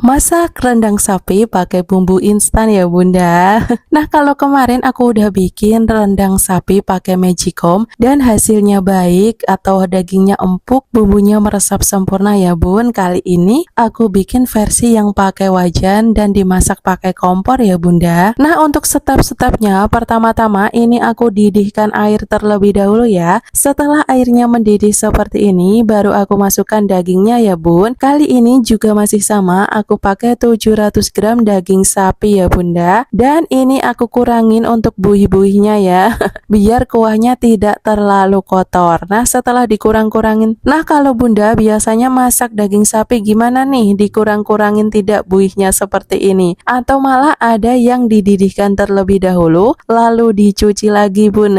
Masak rendang sapi pakai bumbu instan ya bunda. Nah kalau kemarin aku udah bikin rendang sapi pakai magicom dan hasilnya baik atau dagingnya empuk, bumbunya meresap sempurna ya bun. Kali ini aku bikin versi yang pakai wajan dan dimasak pakai kompor ya bunda. Nah untuk step-stepnya, pertama-tama ini aku didihkan air terlebih dahulu ya. Setelah airnya mendidih seperti ini, baru aku masukkan dagingnya ya bun. Kali ini juga masih sama, aku pakai 700 gram daging sapi ya bunda, dan ini aku kurangin untuk buih-buihnya ya biar kuahnya tidak terlalu kotor. Nah setelah dikurang-kurangin, nah kalau bunda biasanya masak daging sapi gimana nih, dikurang-kurangin tidak buihnya seperti ini, atau malah ada yang dididihkan terlebih dahulu lalu dicuci lagi bun.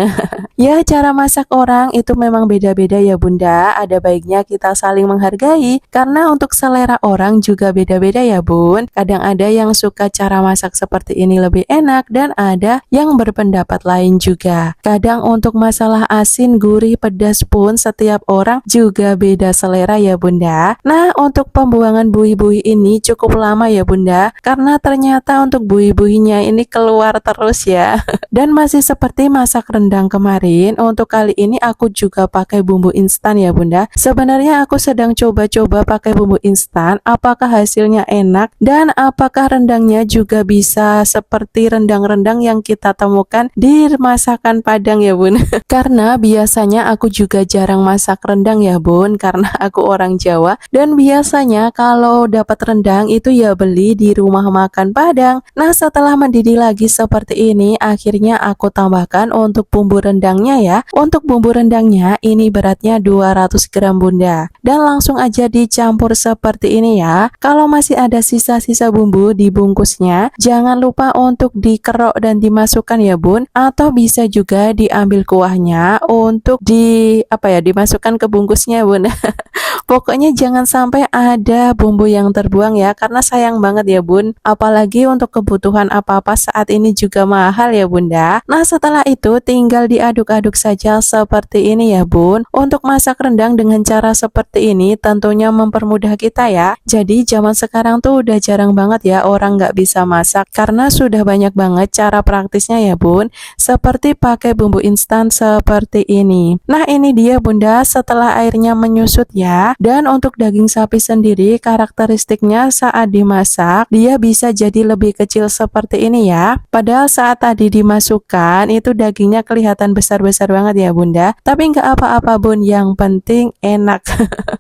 Ya cara masak orang itu memang beda-beda ya bunda, ada baiknya kita saling menghargai karena untuk selera orang juga beda-beda ya bun. Kadang ada yang suka cara masak seperti ini lebih enak dan ada yang berpendapat lain juga. Kadang untuk masalah asin, gurih, pedas pun setiap orang juga beda selera ya bunda. Nah untuk pembuangan buih-buih ini cukup lama ya bunda, karena ternyata untuk buih-buihnya ini keluar terus ya. Dan masih seperti masak rendang kemarin, untuk kali ini aku juga pakai bumbu instan ya bunda. Sebenarnya aku sedang coba-coba pakai bumbu instan, apakah hasilnya enak dan apakah rendangnya juga bisa seperti rendang-rendang yang kita temukan di masakan Padang ya bun. Karena biasanya aku juga jarang masak rendang ya bun, karena aku orang Jawa dan biasanya kalau dapat rendang itu ya beli di rumah makan Padang. Nah setelah mendidih lagi seperti ini, akhirnya aku tambahkan untuk bumbu rendangnya ya. Untuk bumbu rendangnya ini beratnya 200 gram bunda, dan langsung aja dicampur seperti ini ya. Kalau masih ada sisa-sisa bumbu di bungkusnya, jangan lupa untuk dikerok dan dimasukkan ya bun, atau bisa juga diambil kuahnya untuk dimasukkan ke bungkusnya bun. Pokoknya jangan sampai ada bumbu yang terbuang ya, karena sayang banget ya bun, apalagi untuk kebutuhan apa-apa saat ini juga mahal ya bunda. Nah setelah itu tinggal diaduk-aduk saja seperti ini ya bun. Untuk masak rendang dengan cara seperti ini tentunya mempermudah kita ya. Jadi zaman sekarang tuh udah jarang banget ya orang nggak bisa masak, karena sudah banyak banget cara praktisnya ya bun, seperti pakai bumbu instan seperti ini. Nah ini dia bunda setelah airnya menyusut ya. Dan untuk daging sapi sendiri karakteristiknya saat dimasak dia bisa jadi lebih kecil seperti ini ya. Padahal saat tadi dimasukkan itu dagingnya kelihatan besar-besar banget ya bunda, tapi nggak apa-apa bun, yang penting enak.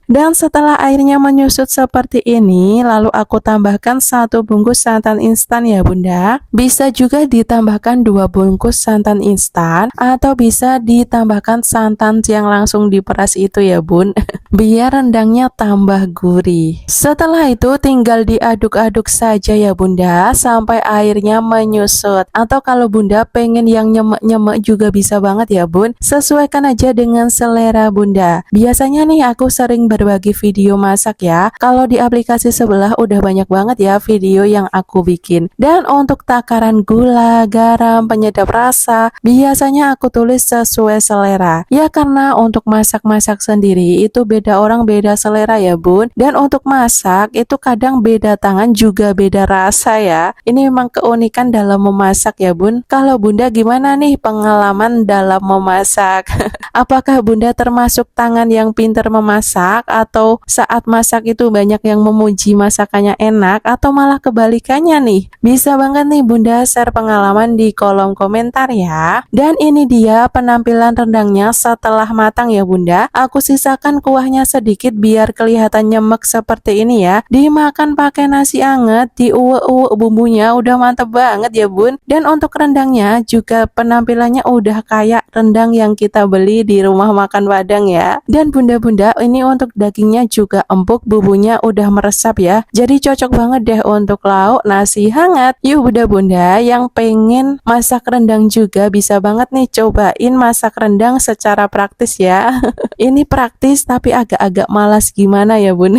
Dan setelah airnya menyusut seperti ini, lalu aku tambahkan 1 bungkus santan instan ya bunda. Bisa juga ditambahkan 2 bungkus santan instan, atau bisa ditambahkan santan yang langsung diperas itu ya bun. Biar rendangnya tambah gurih. Setelah itu tinggal diaduk-aduk saja ya bunda sampai airnya menyusut, atau kalau bunda pengen yang nyemek-nyemek juga bisa banget ya bun, sesuaikan aja dengan selera bunda. Biasanya nih aku sering berbagi video masak ya, kalau di aplikasi sebelah udah banyak banget ya video yang aku bikin. Dan untuk takaran gula, garam, penyedap rasa biasanya aku tulis sesuai selera ya, karena untuk masak-masak sendiri itu beda orang beda selera ya bun, dan untuk masak itu kadang beda tangan juga beda rasa ya. Ini memang keunikan dalam memasak ya bun. Kalau bunda gimana nih pengalaman dalam memasak? Apakah bunda termasuk tangan yang pintar memasak, atau saat masak itu banyak yang memuji masakannya enak, atau malah kebalikannya nih? Bisa banget nih bunda share pengalaman di kolom komentar ya. Dan ini dia penampilan rendangnya setelah matang ya bunda. Aku sisakan kuahnya sedikit biar kelihatan nyemek seperti ini ya. Dimakan pakai nasi anget, diuwek-uwek bumbunya udah mantep banget ya bun. Dan untuk rendangnya juga penampilannya udah kayak rendang yang kita beli di rumah makan Padang ya. Dan bunda-bunda ini untuk dagingnya juga empuk, bumbunya udah meresap ya. Jadi cocok banget deh untuk lauk nasi hangat. Yuk bunda-bunda yang pengen masak rendang juga bisa banget nih cobain masak rendang secara praktis ya. Ini praktis tapi agak-agak agak malas gimana ya bun.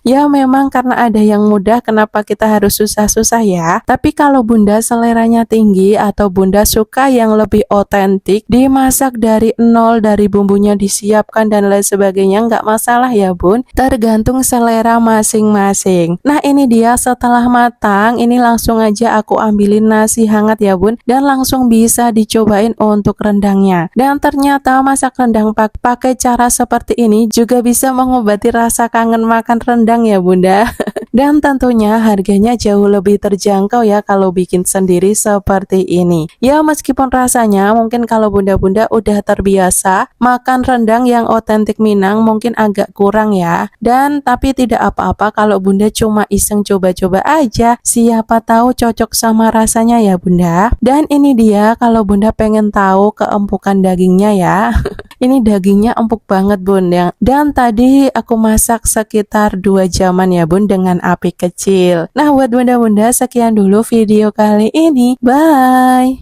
Ya memang karena ada yang mudah kenapa kita harus susah-susah ya. Tapi kalau bunda seleranya tinggi atau bunda suka yang lebih otentik, dimasak dari nol, dari bumbunya disiapkan dan lain sebagainya, nggak masalah ya bun. Tergantung selera masing-masing. Nah ini dia setelah matang, ini langsung aja aku ambilin nasi hangat ya bun. Dan langsung bisa dicobain untuk rendangnya. Dan ternyata masak rendang pakai cara seperti ini juga bisa mengobati rasa kangen makan rendang ya bunda. Dan tentunya harganya jauh lebih terjangkau ya kalau bikin sendiri seperti ini. Ya meskipun rasanya mungkin kalau bunda-bunda udah terbiasa makan rendang yang otentik Minang mungkin agak kurang ya. Dan tapi tidak apa-apa kalau bunda cuma iseng coba-coba aja. Siapa tahu cocok sama rasanya ya bunda. Dan ini dia kalau bunda pengen tahu keempukan dagingnya ya. Ini dagingnya empuk banget bun ya. Dan tadi aku masak sekitar 2 jaman ya bun dengan api kecil. Nah buat bunda-bunda sekian dulu video kali ini. Bye.